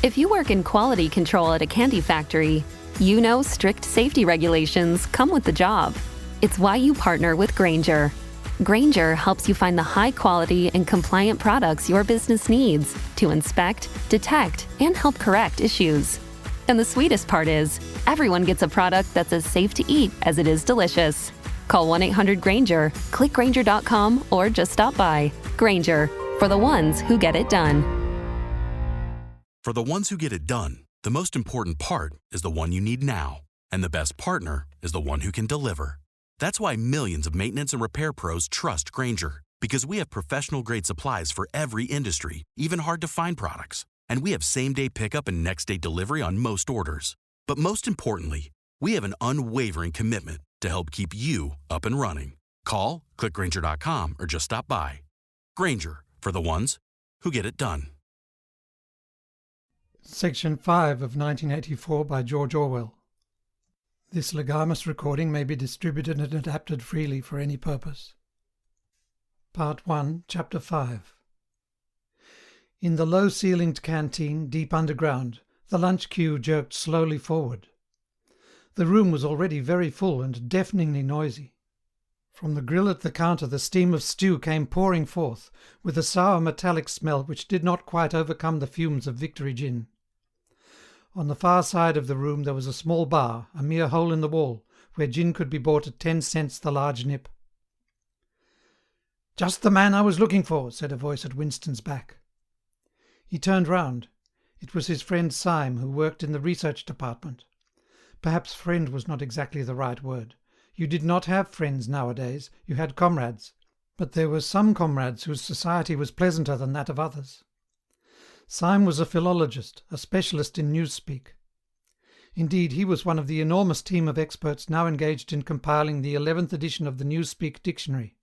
If you work in quality control at a candy factory, you know strict safety regulations come with the job. It's why you partner with Grainger. Grainger helps you find the high-quality and compliant products your business needs to inspect, detect, and help correct issues. And the sweetest part is, everyone gets a product that's as safe to eat as it is delicious. Call 1-800-GRAINGER, click Grainger.com, or just stop by. Grainger, for the ones who get it done. For the ones who get it done, the most important part is the one you need now. And the best partner is the one who can deliver. That's why millions of maintenance and repair pros trust Grainger, because we have professional-grade supplies for every industry, even hard-to-find products. And we have same-day pickup and next-day delivery on most orders. But most importantly, we have an unwavering commitment to help keep you up and running. Call, click Grainger.com, or just stop by. Grainger, for the ones who get it done. Section 5 of 1984 by George Orwell. This legamus recording may be distributed and adapted freely for any purpose. Part 1, Chapter 5. In the low-ceilinged canteen, deep underground, the lunch queue jerked slowly forward. The room was already very full and deafeningly noisy. From the grill at the counter the steam of stew came pouring forth, with a sour metallic smell which did not quite overcome the fumes of Victory gin. On the far side of the room there was a small bar, a mere hole in the wall, where gin could be bought at 10 cents the large nip. "Just the man I was looking for," said a voice at Winston's back. He turned round. It was his friend Syme, who worked in the research department. Perhaps friend was not exactly the right word. You did not have friends nowadays, you had comrades, but there were some comrades whose society was pleasanter than that of others. Syme was a philologist, a specialist in newspeak. Indeed, he was one of the enormous team of experts now engaged in compiling the 11th edition of the Newspeak Dictionary.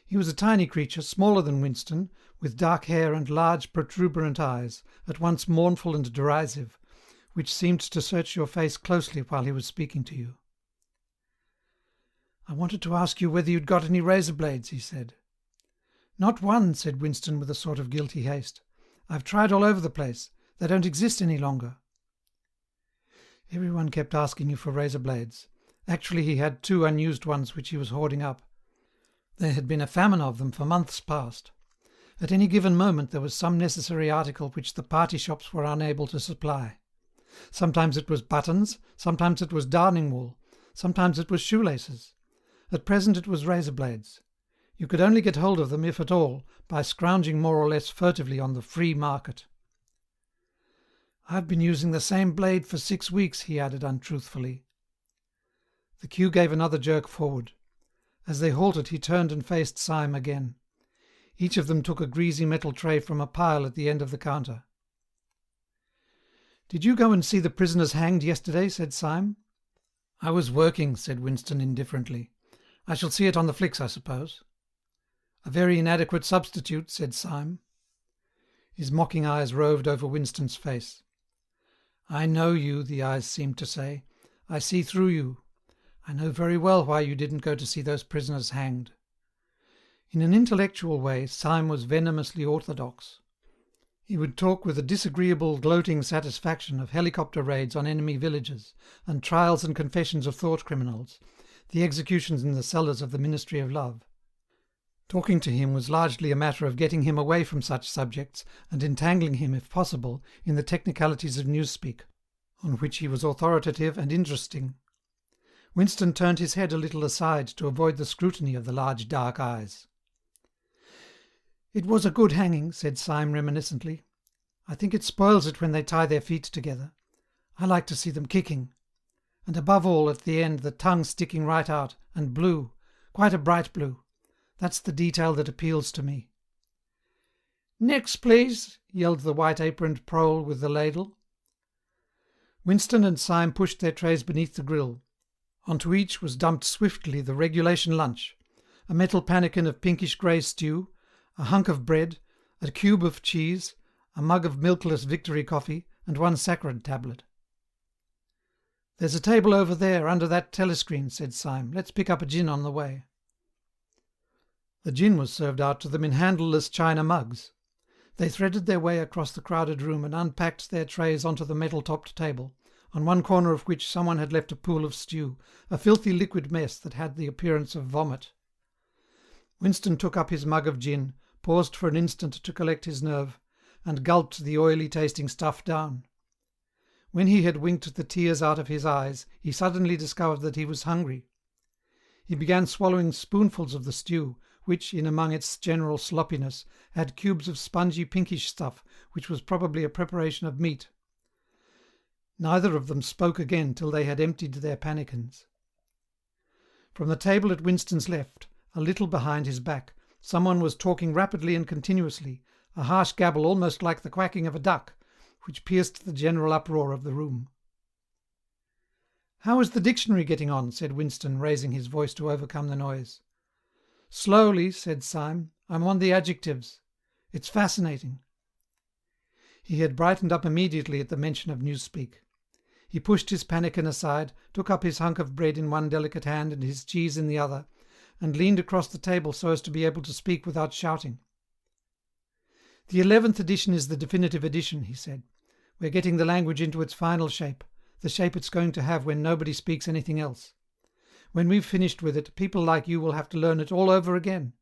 He was a tiny creature, smaller than Winston, with dark hair and large protuberant eyes, at once mournful and derisive, which seemed to search your face closely while he was speaking to you. "I wanted to ask you whether you'd got any razor blades," he said. "Not one," said Winston with a sort of guilty haste. "I've tried all over the place. They don't exist any longer." Everyone kept asking you for razor blades. Actually, he had 2 unused ones which he was hoarding up. There had been a famine of them for months past. At any given moment there was some necessary article which the party shops were unable to supply. Sometimes it was buttons, sometimes it was darning wool, sometimes it was shoelaces. At present it was razor blades. You could only get hold of them, if at all, by scrounging more or less furtively on the free market. "I've been using the same blade for 6 weeks," he added untruthfully. The queue gave another jerk forward. As they halted he turned and faced Syme again. Each of them took a greasy metal tray from a pile at the end of the counter. "Did you go and see the prisoners hanged yesterday?" said Syme. "I was working," said Winston indifferently. "I shall see it on the flicks, I suppose." "A very inadequate substitute," said Syme. His mocking eyes roved over Winston's face. "I know you," the eyes seemed to say. "I see through you. I know very well why you didn't go to see those prisoners hanged." In an intellectual way, Syme was venomously orthodox. He would talk with a disagreeable, gloating satisfaction of helicopter raids on enemy villages, and trials and confessions of thought criminals, the executions in the cellars of the Ministry of Love. Talking to him was largely a matter of getting him away from such subjects and entangling him, if possible, in the technicalities of newspeak, on which he was authoritative and interesting. Winston turned his head a little aside to avoid the scrutiny of the large dark eyes. "It was a good hanging," said Syme reminiscently. "I think it spoils it when they tie their feet together. I like to see them kicking. And above all, at the end, the tongue sticking right out, and blue, quite a bright blue. That's the detail that appeals to me." "Next, please," yelled the white-aproned prole with the ladle. Winston and Syme pushed their trays beneath the grill. Onto each was dumped swiftly the regulation lunch, a metal pannikin of pinkish-grey stew, a hunk of bread, a cube of cheese, a mug of milkless Victory coffee, and 1 saccharin tablet. "There's a table over there, under that telescreen," said Syme. "Let's pick up a gin on the way." The gin was served out to them in handleless china mugs. They threaded their way across the crowded room and unpacked their trays onto the metal-topped table, on one corner of which someone had left a pool of stew, a filthy liquid mess that had the appearance of vomit. Winston took up his mug of gin, paused for an instant to collect his nerve, and gulped the oily-tasting stuff down. When he had winked the tears out of his eyes, he suddenly discovered that he was hungry. He began swallowing spoonfuls of the stew, which, in among its general sloppiness, had cubes of spongy pinkish stuff, which was probably a preparation of meat. Neither of them spoke again till they had emptied their pannikins. From the table at Winston's left, a little behind his back, someone was talking rapidly and continuously, a harsh gabble almost like the quacking of a duck, which pierced the general uproar of the room. "How is the dictionary getting on?" said Winston, raising his voice to overcome the noise. "Slowly," said Syme. "I'm on the adjectives. It's fascinating." He had brightened up immediately at the mention of Newspeak. He pushed his pannikin aside, took up his hunk of bread in one delicate hand and his cheese in the other, and leaned across the table so as to be able to speak without shouting. "The 11th edition is the definitive edition," he said. "We're getting the language into its final shape, the shape it's going to have when nobody speaks anything else. When we've finished with it, people like you will have to learn it all over again.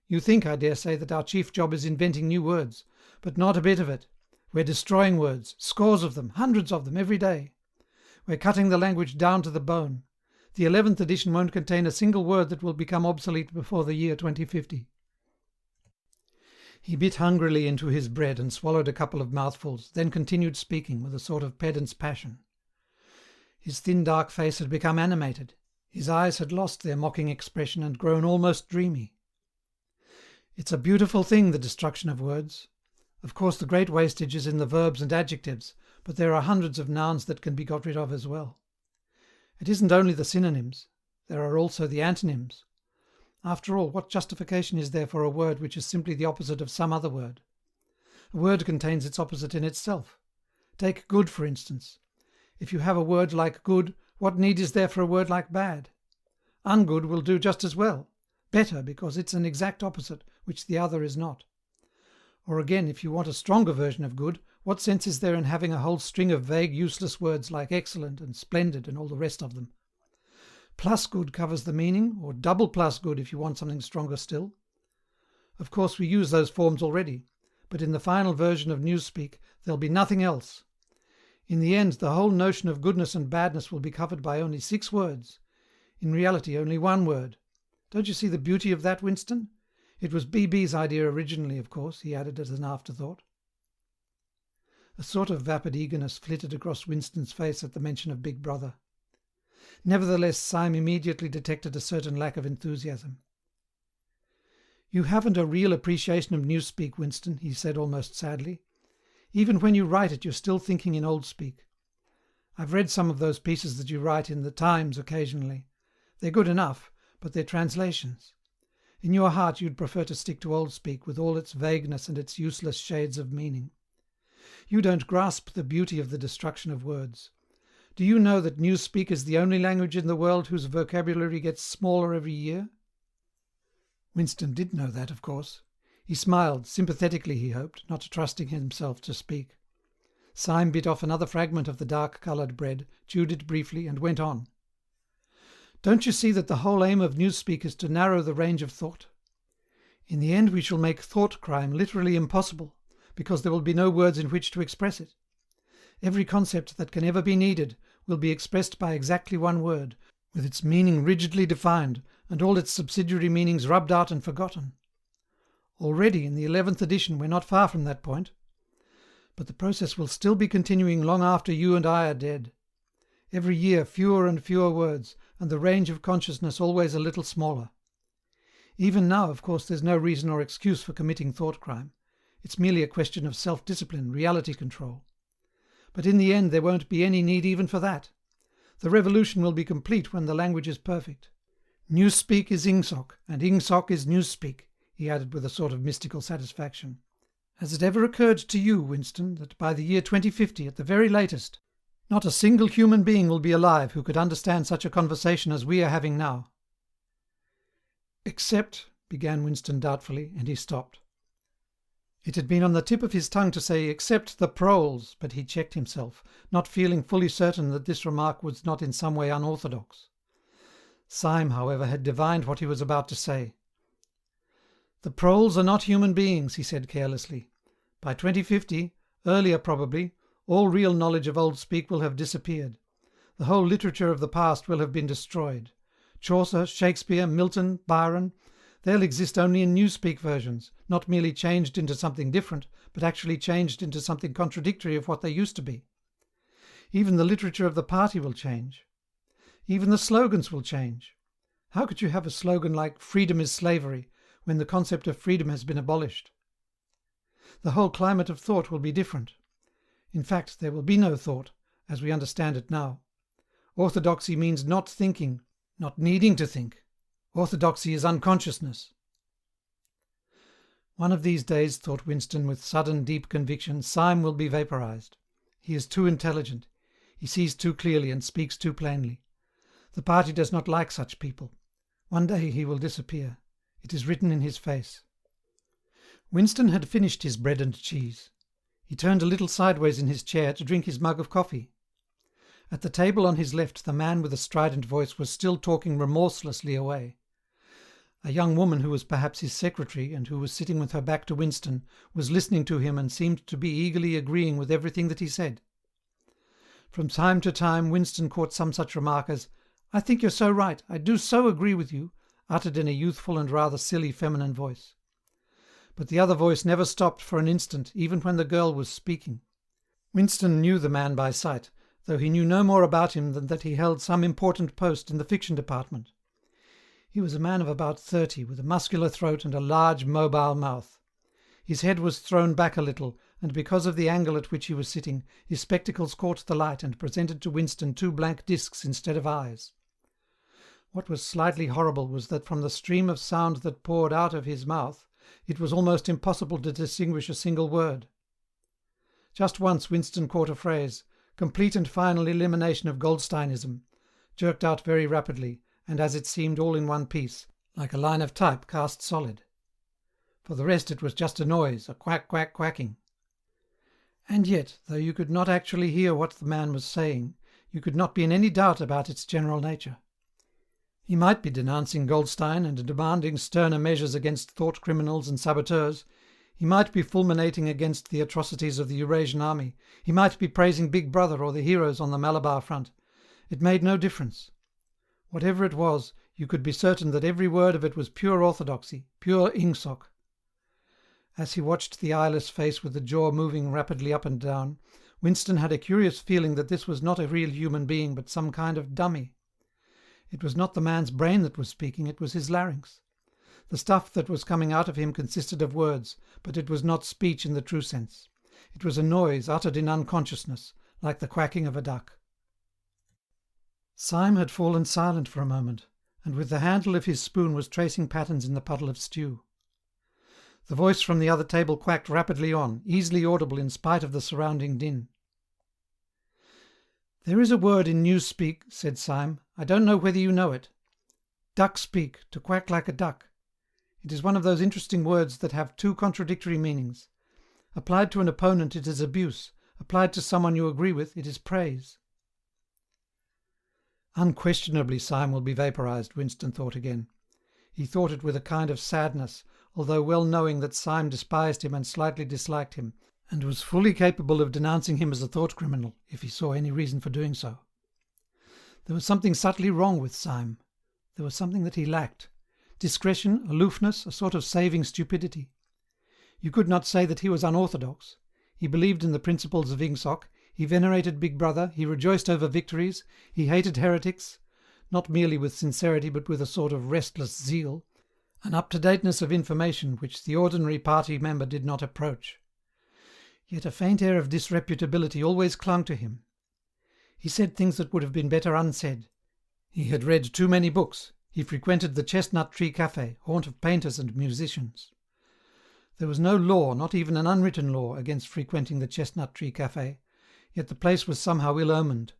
You think, I dare say, that our chief job is inventing new words, but not a bit of it. We're destroying words, scores of them, hundreds of them, every day. We're cutting the language down to the bone. The 11th edition won't contain a single word that will become obsolete before the year 2050. He bit hungrily into his bread and swallowed a couple of mouthfuls, then continued speaking with a sort of pedant's passion. His thin dark face had become animated. His eyes had lost their mocking expression and grown almost dreamy. "It's a beautiful thing, the destruction of words. Of course the great wastage is in the verbs and adjectives, but there are hundreds of nouns that can be got rid of as well. It isn't only the synonyms, there are also the antonyms. After all, what justification is there for a word which is simply the opposite of some other word? A word contains its opposite in itself. Take good, for instance. If you have a word like good, what need is there for a word like bad? Ungood will do just as well, better, because it's an exact opposite, which the other is not. Or again, if you want a stronger version of good, what sense is there in having a whole string of vague, useless words like excellent and splendid and all the rest of them? Plus good covers the meaning, or double plus good if you want something stronger still. Of course we use those forms already, but in the final version of Newspeak there'll be nothing else. In the end, the whole notion of goodness and badness will be covered by only 6 words. In reality, only 1 word. Don't you see the beauty of that, Winston? It was BB's idea originally, of course," he added as an afterthought. A sort of vapid eagerness flitted across Winston's face at the mention of Big Brother. Nevertheless, Syme immediately detected a certain lack of enthusiasm. "You haven't a real appreciation of Newspeak, Winston," he said almost sadly. "Even when you write it, you're still thinking in old speak. I've read some of those pieces that you write in the Times occasionally. They're good enough, but they're translations. In your heart you'd prefer to stick to old speak with all its vagueness and its useless shades of meaning. You don't grasp the beauty of the destruction of words. Do you know that Newspeak is the only language in the world whose vocabulary gets smaller every year?" Winston did know that, of course. He smiled, sympathetically he hoped, not trusting himself to speak. Syme bit off another fragment of the dark-coloured bread, chewed it briefly, and went on. "Don't you see that the whole aim of Newspeak is to narrow the range of thought? In the end we shall make thought crime literally impossible, because there will be no words in which to express it. Every concept that can ever be needed will be expressed by exactly 1 word, with its meaning rigidly defined and all its subsidiary meanings rubbed out and forgotten. Already, in the 11th edition, we're not far from that point. But the process will still be continuing long after you and I are dead. Every year fewer and fewer words, and the range of consciousness always a little smaller. Even now, of course, there's no reason or excuse for committing thought crime. It's merely a question of self-discipline, reality control. But in the end there won't be any need even for that. The revolution will be complete when the language is perfect. Newspeak is Ingsoc, and Ingsoc is Newspeak," he added with a sort of mystical satisfaction. "Has it ever occurred to you, Winston, that by the year 2050, at the very latest, not a single human being will be alive who could understand such a conversation as we are having now?" "Except," began Winston doubtfully, and he stopped. It had been on the tip of his tongue to say, "Except the proles," but he checked himself, not feeling fully certain that this remark was not in some way unorthodox. Syme, however, had divined what he was about to say. "The proles are not human beings," he said carelessly. "By 2050, earlier probably, all real knowledge of old speak will have disappeared. The whole literature of the past will have been destroyed. Chaucer, Shakespeare, Milton, Byron, they'll exist only in newspeak versions, not merely changed into something different, but actually changed into something contradictory of what they used to be. Even the literature of the party will change. Even the slogans will change. How could you have a slogan like 'Freedom is slavery' when the concept of freedom has been abolished? The whole climate of thought will be different. In fact, there will be no thought, as we understand it now. Orthodoxy means not thinking, not needing to think. Orthodoxy is unconsciousness." One of these days, thought Winston with sudden deep conviction, Syme will be vaporized. He is too intelligent. He sees too clearly and speaks too plainly. The party does not like such people. One day he will disappear. It is written in his face. Winston had finished his bread and cheese. He turned a little sideways in his chair to drink his mug of coffee. At the table on his left the man with a strident voice was still talking remorselessly away. A young woman who was perhaps his secretary, and who was sitting with her back to Winston, was listening to him and seemed to be eagerly agreeing with everything that he said. From time to time Winston caught some such remark as, "I think you're so right, I do so agree with you," uttered in a youthful and rather silly feminine voice. But the other voice never stopped for an instant, even when the girl was speaking. Winston knew the man by sight, though he knew no more about him than that he held some important post in the fiction department. He was a man of about 30, with a muscular throat and a large, mobile mouth. His head was thrown back a little, and because of the angle at which he was sitting, his spectacles caught the light and presented to Winston two blank discs instead of eyes. What was slightly horrible was that from the stream of sound that poured out of his mouth, it was almost impossible to distinguish a single word. Just once Winston caught a phrase, "complete and final elimination of Goldsteinism," jerked out very rapidly, and as it seemed all in one piece, like a line of type cast solid. For the rest it was just a noise, a quack, quack, quacking. And yet, though you could not actually hear what the man was saying, you could not be in any doubt about its general nature. He might be denouncing Goldstein and demanding sterner measures against thought criminals and saboteurs. He might be fulminating against the atrocities of the Eurasian army. He might be praising Big Brother or the heroes on the Malabar front. It made no difference. Whatever it was, you could be certain that every word of it was pure orthodoxy, pure Ingsoc. As he watched the eyeless face with the jaw moving rapidly up and down, Winston had a curious feeling that this was not a real human being but some kind of dummy. It was not the man's brain that was speaking, it was his larynx. The stuff that was coming out of him consisted of words, but it was not speech in the true sense. It was a noise uttered in unconsciousness, like the quacking of a duck. Syme had fallen silent for a moment, and with the handle of his spoon was tracing patterns in the puddle of stew. The voice from the other table quacked rapidly on, easily audible in spite of the surrounding din. "There is a word in newspeak," said Syme. "I don't know whether you know it. Duck-speak, to quack like a duck. It is one of those interesting words that have two contradictory meanings. Applied to an opponent, it is abuse. Applied to someone you agree with, it is praise." Unquestionably Syme will be vaporized, Winston thought again. He thought it with a kind of sadness, although well knowing that Syme despised him and slightly disliked him, and was fully capable of denouncing him as a thought criminal, if he saw any reason for doing so. There was something subtly wrong with Syme. There was something that he lacked. Discretion, aloofness, a sort of saving stupidity. You could not say that he was unorthodox. He believed in the principles of Ingsoc, he venerated Big Brother, he rejoiced over victories, he hated heretics, not merely with sincerity but with a sort of restless zeal, an up-to-dateness of information which the ordinary party member did not approach. Yet a faint air of disreputability always clung to him. He said things that would have been better unsaid. He had read too many books. He frequented the Chestnut Tree Café, haunt of painters and musicians. There was no law, not even an unwritten law, against frequenting the Chestnut Tree Café, yet the place was somehow ill-omened.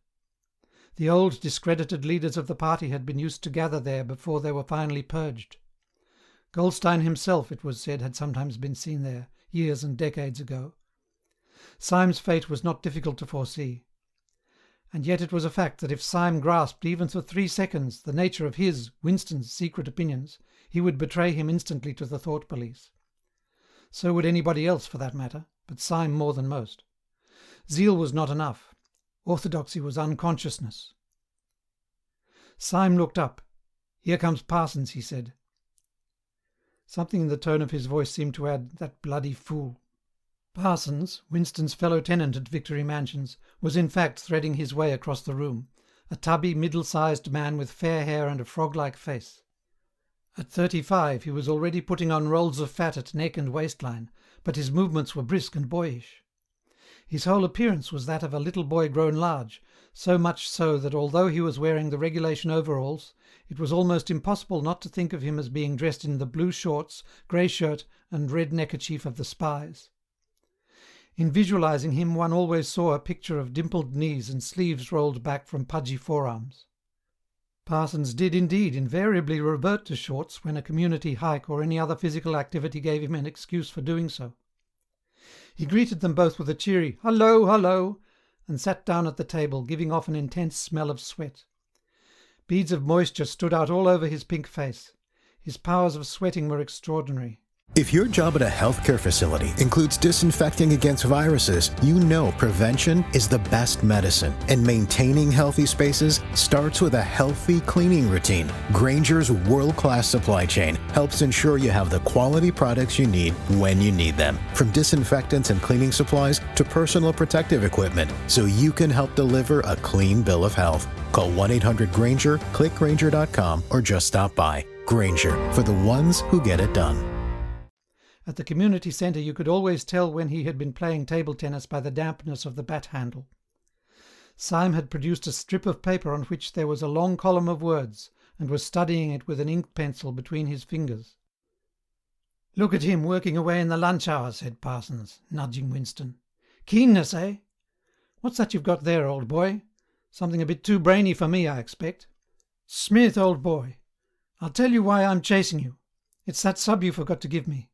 The old discredited leaders of the party had been used to gather there before they were finally purged. Goldstein himself, it was said, had sometimes been seen there, years and decades ago. Syme's fate was not difficult to foresee. And yet it was a fact that if Syme grasped even for 3 seconds the nature of his, Winston's, secret opinions, he would betray him instantly to the thought police. So would anybody else for that matter, but Syme more than most. Zeal was not enough. Orthodoxy was unconsciousness. Syme looked up. "Here comes Parsons," he said. Something in the tone of his voice seemed to add, "That bloody fool." Parsons, Winston's fellow tenant at Victory Mansions, was in fact threading his way across the room, a tubby, middle-sized man with fair hair and a frog-like face. At 35 he was already putting on rolls of fat at neck and waistline, but his movements were brisk and boyish. His whole appearance was that of a little boy grown large, so much so that although he was wearing the regulation overalls, it was almost impossible not to think of him as being dressed in the blue shorts, grey shirt and red neckerchief of the spies. In visualizing him one always saw a picture of dimpled knees and sleeves rolled back from pudgy forearms. Parsons did indeed invariably revert to shorts when a community hike or any other physical activity gave him an excuse for doing so. He greeted them both with a cheery "Hullo, hullo," and sat down at the table, giving off an intense smell of sweat. Beads of moisture stood out all over his pink face. His powers of sweating were extraordinary. If your job at a healthcare facility includes disinfecting against viruses, you know prevention is the best medicine. And maintaining healthy spaces starts with a healthy cleaning routine. Grainger's world-class supply chain helps ensure you have the quality products you need when you need them. From disinfectants and cleaning supplies to personal protective equipment, so you can help deliver a clean bill of health. Call 1-800-GRAINGER, click Grainger.com, or just stop by. Grainger, for the ones who get it done. At the community centre you could always tell when he had been playing table tennis by the dampness of the bat handle. Syme had produced a strip of paper on which there was a long column of words, and was studying it with an ink pencil between his fingers. "Look at him working away in the lunch hour," said Parsons, nudging Winston. "Keenness, eh? What's that you've got there, old boy? Something a bit too brainy for me, I expect. Smith, old boy, I'll tell you why I'm chasing you. It's that sub you forgot to give me."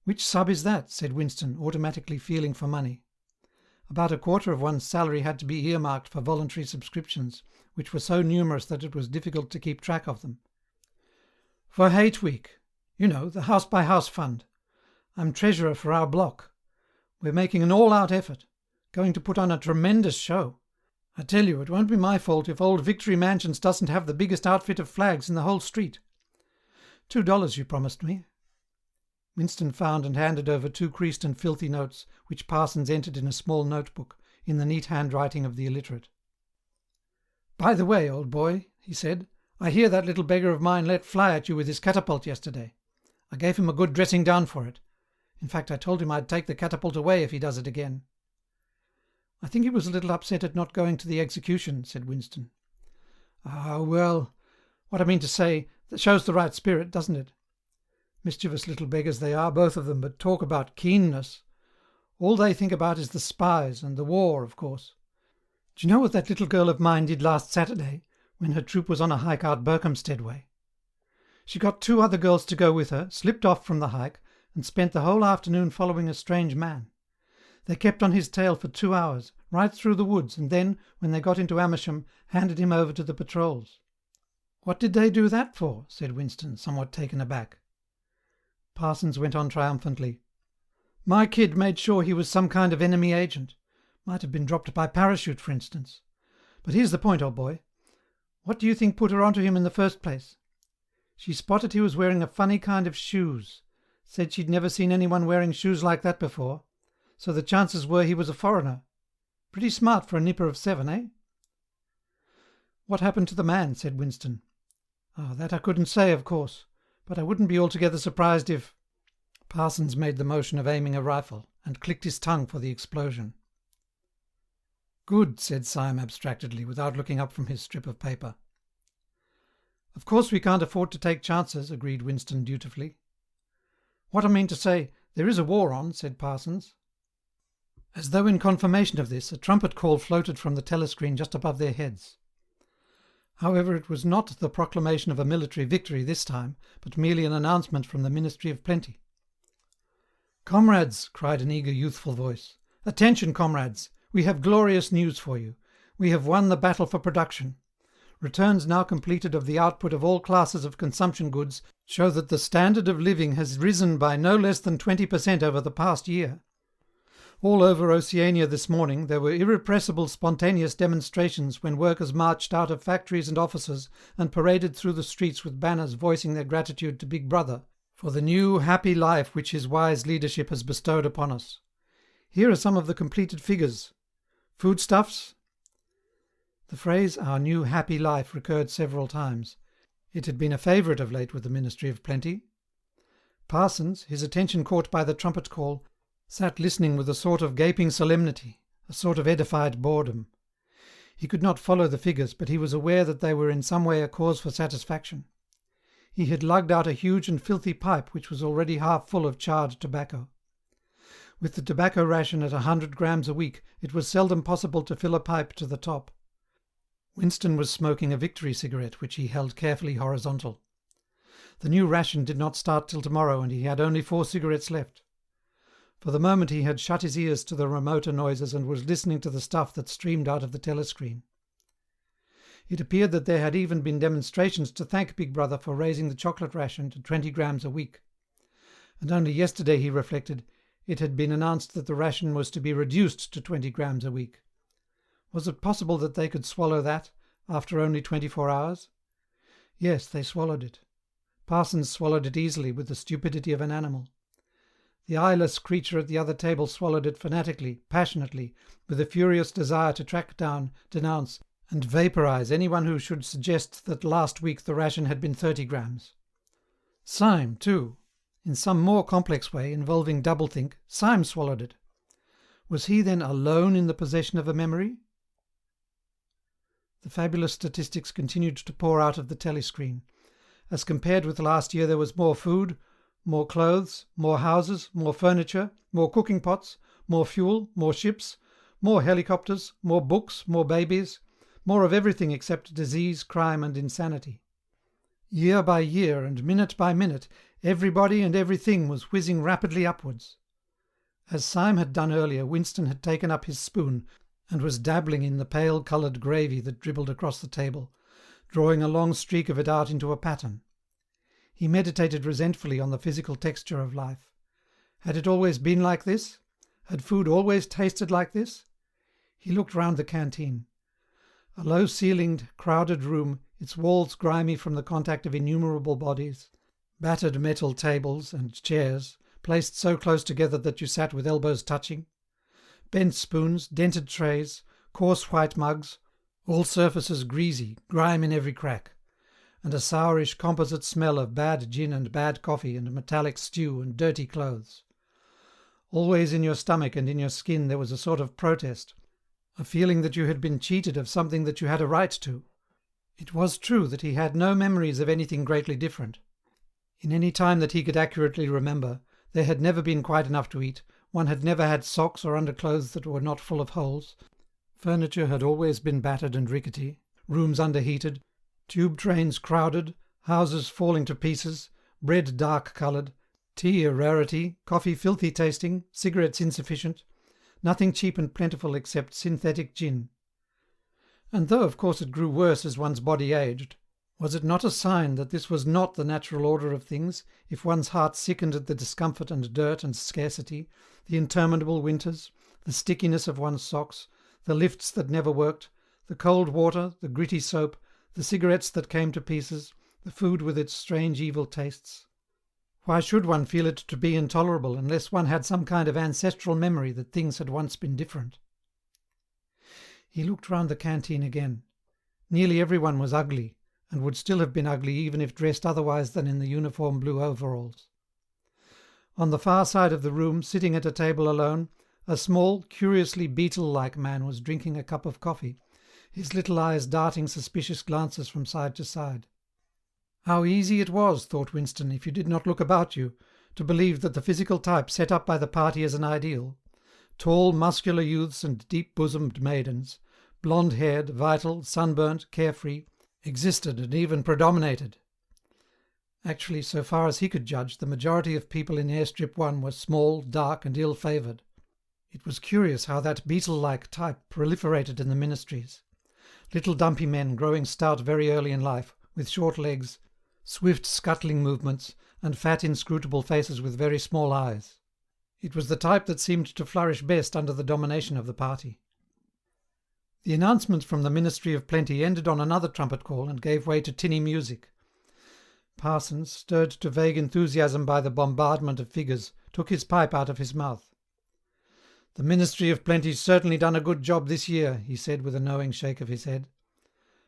"Which sub is that?" said Winston, automatically feeling for money. About a quarter of one's salary had to be earmarked for voluntary subscriptions, which were so numerous that it was difficult to keep track of them. "For Hate Week. You know, the house-by-house fund. I'm treasurer for our block. We're making an all-out effort. Going to put on a tremendous show. I tell you, it won't be my fault if old Victory Mansions doesn't have the biggest outfit of flags in the whole street. $2 you promised me." Winston found and handed over 2 creased and filthy notes, which Parsons entered in a small notebook, in the neat handwriting of the illiterate. "By the way, old boy," he said, "I hear that little beggar of mine let fly at you with his catapult yesterday. I gave him a good dressing down for it. In fact, I told him I'd take the catapult away if he does it again." "I think he was a little upset at not going to the execution," said Winston. "Ah, well, what I mean to say, that shows the right spirit, doesn't it? Mischievous little beggars they are, both of them, but talk about keenness. All they think about is the spies and the war, of course. Do you know what that little girl of mine did last Saturday, when her troop was on a hike out Berkhamsted way? She got 2 other girls to go with her, slipped off from the hike, and spent the whole afternoon following a strange man. They kept on his tail for 2 hours, right through the woods, and then, when they got into Amersham, handed him over to the patrols." "What did they do that for?" said Winston, somewhat taken aback. Parsons went on triumphantly. "My kid made sure he was some kind of enemy agent. Might have been dropped by parachute, for instance. But here's the point, old boy. What do you think put her onto him in the first place? She spotted he was wearing a funny kind of shoes. Said she'd never seen anyone wearing shoes like that before. So the chances were he was a foreigner. Pretty smart for a nipper of 7, eh?" "What happened to the man?" said Winston. "Ah, that I couldn't say, of course. But I wouldn't be altogether surprised if—" Parsons made the motion of aiming a rifle, and clicked his tongue for the explosion. "Good," said Syme abstractedly, without looking up from his strip of paper. "Of course we can't afford to take chances," agreed Winston dutifully. "What I mean to say, there is a war on," said Parsons. As though in confirmation of this, a trumpet call floated from the telescreen just above their heads. However, it was not the proclamation of a military victory this time, but merely an announcement from the Ministry of Plenty. "Comrades," cried an eager youthful voice. "Attention, comrades! We have glorious news for you. We have won the battle for production. Returns now completed of the output of all classes of consumption goods show that the standard of living has risen by no less than 20% over the past year. All over Oceania this morning there were irrepressible spontaneous demonstrations when workers marched out of factories and offices and paraded through the streets with banners voicing their gratitude to Big Brother for the new, happy life which his wise leadership has bestowed upon us. Here are some of the completed figures. Foodstuffs." The phrase "our new happy life" recurred several times. It had been a favourite of late with the Ministry of Plenty. Parsons, his attention caught by the trumpet call, sat listening with a sort of gaping solemnity, a sort of edified boredom. He could not follow the figures, but he was aware that they were in some way a cause for satisfaction. He had lugged out a huge and filthy pipe which was already half full of charred tobacco. With the tobacco ration at 100 grams a week, it was seldom possible to fill a pipe to the top. Winston was smoking a Victory cigarette which he held carefully horizontal. The new ration did not start till tomorrow and he had only 4 cigarettes left. For the moment he had shut his ears to the remoter noises and was listening to the stuff that streamed out of the telescreen. It appeared that there had even been demonstrations to thank Big Brother for raising the chocolate ration to 20 grams a week. And only yesterday, he reflected, it had been announced that the ration was to be reduced to 20 grams a week. Was it possible that they could swallow that, after only 24 hours? Yes, they swallowed it. Parsons swallowed it easily, with the stupidity of an animal. The eyeless creature at the other table swallowed it fanatically, passionately, with a furious desire to track down, denounce, and vaporize anyone who should suggest that last week the ration had been 30 grams. Syme, too, in some more complex way, involving doublethink, Syme swallowed it. Was he then alone in the possession of a memory? The fabulous statistics continued to pour out of the telescreen. As compared with last year there was more food, more clothes, more houses, more furniture, more cooking pots, more fuel, more ships, more helicopters, more books, more babies, more of everything except disease, crime and insanity. Year by year and minute by minute, everybody and everything was whizzing rapidly upwards. As Syme had done earlier, Winston had taken up his spoon and was dabbling in the pale-coloured gravy that dribbled across the table, drawing a long streak of it out into a pattern. He meditated resentfully on the physical texture of life. Had it always been like this? Had food always tasted like this? He looked round the canteen. A low-ceilinged, crowded room, its walls grimy from the contact of innumerable bodies, battered metal tables and chairs, placed so close together that you sat with elbows touching, bent spoons, dented trays, coarse white mugs, all surfaces greasy, grime in every crack, and a sourish composite smell of bad gin and bad coffee and metallic stew and dirty clothes. Always in your stomach and in your skin there was a sort of protest, a feeling that you had been cheated of something that you had a right to. It was true that he had no memories of anything greatly different. In any time that he could accurately remember, there had never been quite enough to eat, one had never had socks or underclothes that were not full of holes, furniture had always been battered and rickety, rooms underheated, tube trains crowded, houses falling to pieces, bread dark-coloured, tea a rarity, coffee filthy tasting, cigarettes insufficient, nothing cheap and plentiful except synthetic gin. And though of course it grew worse as one's body aged, was it not a sign that this was not the natural order of things, if one's heart sickened at the discomfort and dirt and scarcity, the interminable winters, the stickiness of one's socks, the lifts that never worked, the cold water, the gritty soap, the cigarettes that came to pieces, the food with its strange evil tastes? Why should one feel it to be intolerable unless one had some kind of ancestral memory that things had once been different? He looked round the canteen again. Nearly everyone was ugly, and would still have been ugly even if dressed otherwise than in the uniform blue overalls. On the far side of the room, sitting at a table alone, a small, curiously beetle-like man was drinking a cup of coffee, his little eyes darting suspicious glances from side to side. How easy it was, thought Winston, if you did not look about you, to believe that the physical type set up by the party as an ideal, tall, muscular youths and deep-bosomed maidens, blonde-haired, vital, sunburnt, carefree, existed and even predominated. Actually, so far as he could judge, the majority of people in Airstrip 1 were small, dark and ill-favoured. It was curious how that beetle-like type proliferated in the ministries. Little dumpy men growing stout very early in life, with short legs, swift scuttling movements, and fat inscrutable faces with very small eyes. It was the type that seemed to flourish best under the domination of the party. The announcement from the Ministry of Plenty ended on another trumpet call and gave way to tinny music. Parsons, stirred to vague enthusiasm by the bombardment of figures, took his pipe out of his mouth. "The Ministry of Plenty's certainly done a good job this year," he said with a knowing shake of his head.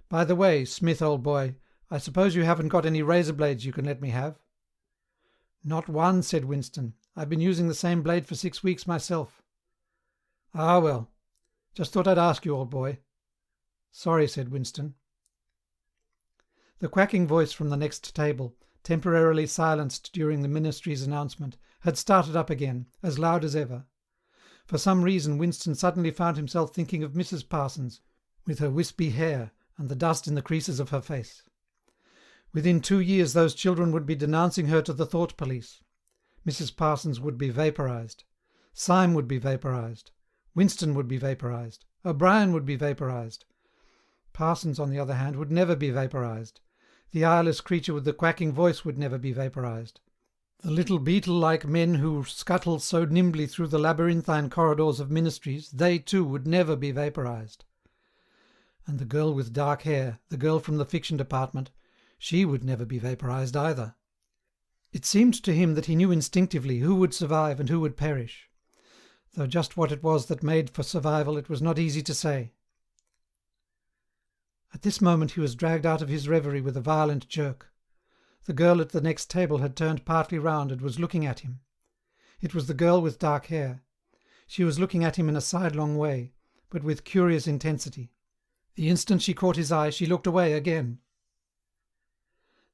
"By the way, Smith, old boy, I suppose you haven't got any razor blades you can let me have?" "Not one," said Winston. "I've been using the same blade for 6 weeks myself." "Ah, well. Just thought I'd ask you, old boy." "Sorry," said Winston. The quacking voice from the next table, temporarily silenced during the ministry's announcement, had started up again, as loud as ever. For some reason Winston suddenly found himself thinking of Mrs. Parsons, with her wispy hair and the dust in the creases of her face. Within 2 years those children would be denouncing her to the thought police. Mrs. Parsons would be vaporized. Syme would be vaporized. Winston would be vaporized. O'Brien would be vaporized. Parsons, on the other hand, would never be vaporized. The eyeless creature with the quacking voice would never be vaporized. The little beetle-like men who scuttle so nimbly through the labyrinthine corridors of ministries, they too would never be vaporized. And the girl with dark hair, the girl from the fiction department, she would never be vaporized either. It seemed to him that he knew instinctively who would survive and who would perish, though just what it was that made for survival it was not easy to say. At this moment he was dragged out of his reverie with a violent jerk. The girl at the next table had turned partly round and was looking at him. It was the girl with dark hair. She was looking at him in a sidelong way, but with curious intensity. The instant she caught his eye, she looked away again.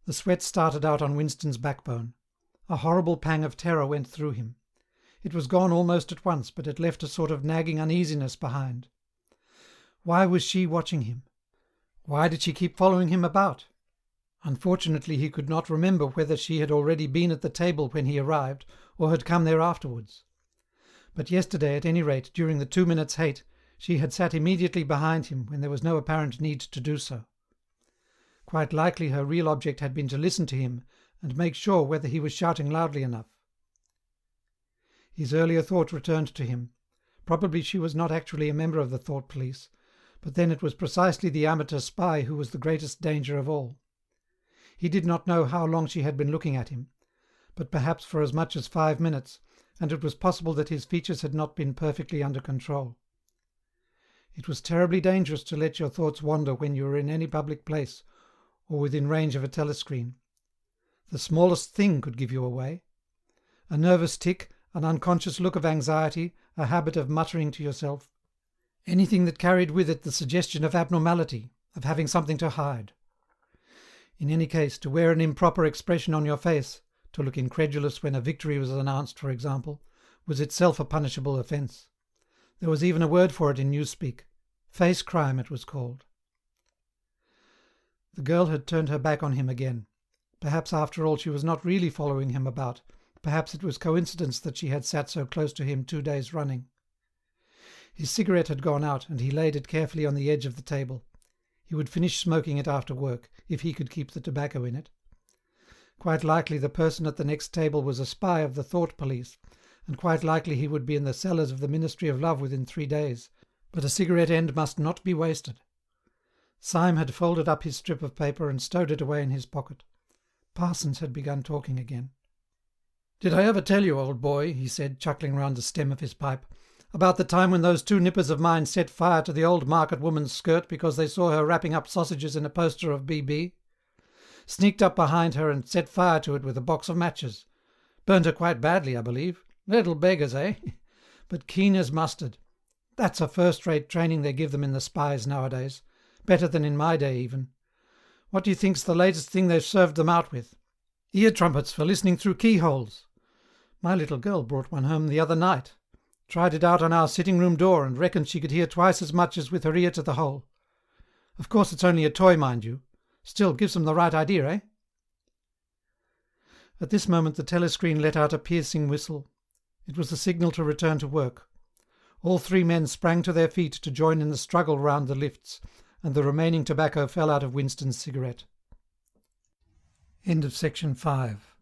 The sweat started out on Winston's backbone. A horrible pang of terror went through him. It was gone almost at once, but it left a sort of nagging uneasiness behind. Why was she watching him? Why did she keep following him about? Unfortunately, he could not remember whether she had already been at the table when he arrived, or had come there afterwards. But yesterday, at any rate, during the 2 minutes' hate, she had sat immediately behind him when there was no apparent need to do so. Quite likely her real object had been to listen to him and make sure whether he was shouting loudly enough. His earlier thought returned to him. Probably she was not actually a member of the thought police, but then it was precisely the amateur spy who was the greatest danger of all. He did not know how long she had been looking at him, but perhaps for as much as 5 minutes, and it was possible that his features had not been perfectly under control. It was terribly dangerous to let your thoughts wander when you were in any public place or within range of a telescreen. The smallest thing could give you away. A nervous tic, an unconscious look of anxiety, a habit of muttering to yourself. Anything that carried with it the suggestion of abnormality, of having something to hide. In any case, to wear an improper expression on your face, to look incredulous when a victory was announced, for example, was itself a punishable offence. There was even a word for it in newspeak. Face crime, it was called. The girl had turned her back on him again. Perhaps after all she was not really following him about. Perhaps it was coincidence that she had sat so close to him 2 days running. His cigarette had gone out, and he laid it carefully on the edge of the table. He would finish smoking it after work, if he could keep the tobacco in it. Quite likely the person at the next table was a spy of the thought police, and quite likely he would be in the cellars of the Ministry of Love within 3 days, but a cigarette end must not be wasted. Syme had folded up his strip of paper and stowed it away in his pocket. Parsons had begun talking again. "Did I ever tell you, old boy," he said, chuckling round the stem of his pipe, "about the time when those 2 nippers of mine set fire to the old market woman's skirt because they saw her wrapping up sausages in a poster of BB? Sneaked up behind her and set fire to it with a box of matches. Burnt her quite badly, I believe. Little beggars, eh? But keen as mustard. That's a first-rate training they give them in the spies nowadays. Better than in my day, even. What do you think's the latest thing they've served them out with? Ear trumpets for listening through keyholes. My little girl brought one home the other night. Tried it out on our sitting-room door and reckoned she could hear twice as much as with her ear to the hole. Of course it's only a toy, mind you. Still, gives them the right idea, eh?" At this moment the telescreen let out a piercing whistle. It was the signal to return to work. All three men sprang to their feet to join in the struggle round the lifts, and the remaining tobacco fell out of Winston's cigarette. End of section 5.